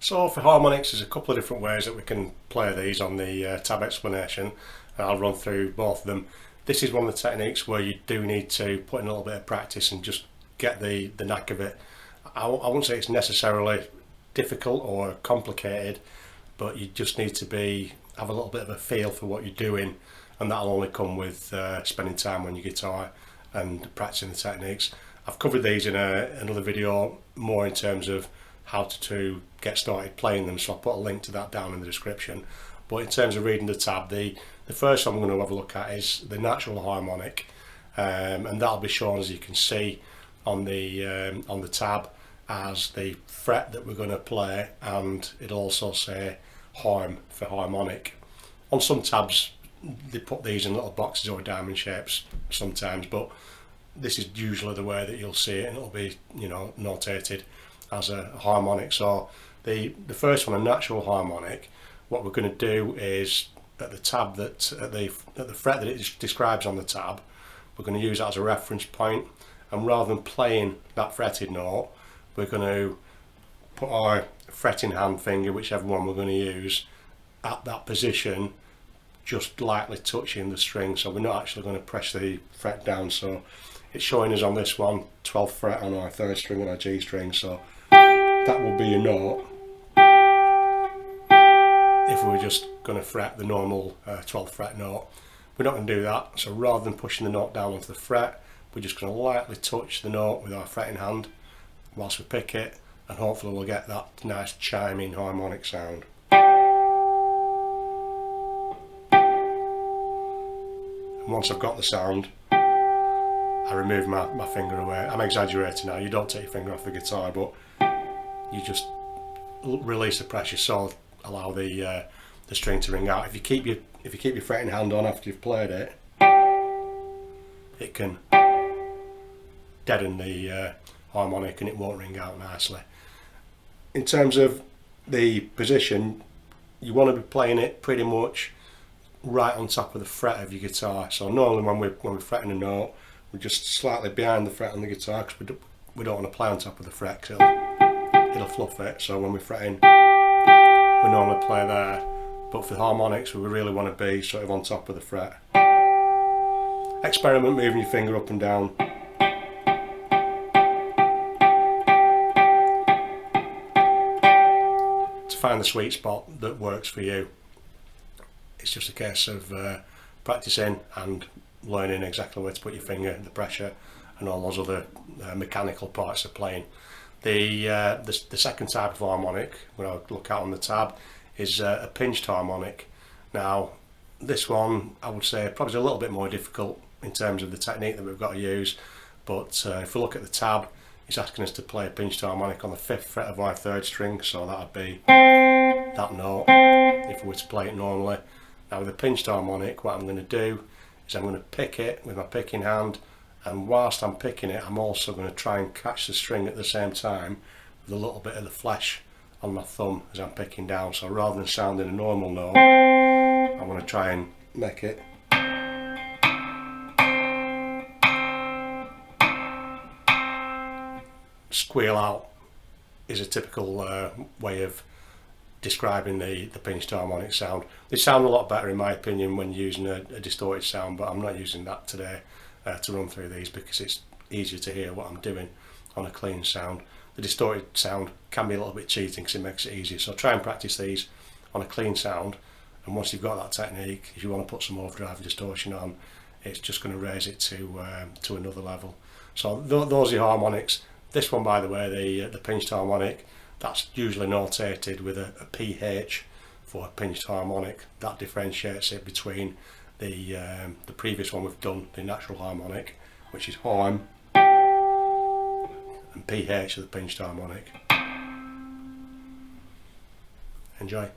So for harmonics, there's a couple of different ways that we can play these on the tab explanation, and I'll run through both of them. This is one of the techniques where you do need to put in a little bit of practice and just get the knack of it. I won't say it's necessarily difficult or complicated, but you just need to have a little bit of a feel for what you're doing, and that'll only come with spending time on your guitar and practicing the techniques. I've covered these in another video more in terms of how to get started playing them, so I'll put a link to that down in the description. But in terms of reading the tab, the first one I'm going to have a look at is the natural harmonic, and that'll be shown, as you can see, on the tab as the fret that we're going to play, and it'll also say harm for harmonic. On some tabs they put these in little boxes or diamond shapes sometimes, but this is usually the way that you'll see it, and it'll be, you know, notated as a harmonic. So the first one, a natural harmonic, what we're going to do is at the tab at the fret that it describes on the tab, we're going to use that as a reference point, and rather than playing that fretted note, we're going to put our fretting hand finger, whichever one we're going to use, at that position, just lightly touching the string, so we're not actually going to press the fret down. So it's showing us on this one 12th fret on our 3rd string and our G string, so that will be a note if we were just going to fret the normal 12th fret note. We're not going to do that, so rather than pushing the note down onto the fret, we're just going to lightly touch the note with our fretting hand whilst we pick it, and hopefully we'll get that nice chiming harmonic sound. And once I've got the sound, I remove my finger away. I'm exaggerating now, you don't take your finger off the guitar, but you just release the pressure, so allow the string to ring out. If you keep your fretting hand on after you've played it, it can deaden the harmonic and it won't ring out nicely. In terms of the position, you want to be playing it pretty much right on top of the fret of your guitar. So normally when we're fretting a note, we're just slightly behind the fret on the guitar, because we don't want to play on top of the fret, because it'll fluff it. So when we're fretting, we normally play there, but for the harmonics we really want to be sort of on top of the fret. Experiment moving your finger up and down. To find the sweet spot that works for you. It's just a case of practicing and learning exactly where to put your finger, the pressure, and all those other mechanical parts of playing. The second type of harmonic, when I look out on the tab, is a pinched harmonic. Now this one, I would say, probably is a little bit more difficult in terms of the technique that we've got to use, but if we look at the tab, it's asking us to play a pinched harmonic on the 5th fret of our 3rd string, so that would be that note if we were to play it normally. Now with a pinched harmonic, what I'm going to do is I'm going to pick it with my picking hand, and whilst I'm picking it, I'm also going to try and catch the string at the same time with a little bit of the flesh on my thumb as I'm picking down. So rather than sounding a normal note, I'm going to try and make it squeal out, is a typical way of describing the pinched harmonic sound. They sound a lot better in my opinion when using a distorted sound, but I'm not using that today to run through these, because it's easier to hear what I'm doing on a clean sound. The distorted sound can be a little bit cheating because it makes it easier, so try and practice these on a clean sound, and once you've got that technique, if you want to put some overdrive and distortion on, it's just going to raise it to another level. So those are your harmonics. This one, by the way, the pinched harmonic, that's usually notated with a PH for a pinched harmonic. That differentiates it between the previous one we've done, the natural harmonic, which is harm, and PH of the pinched harmonic. Enjoy.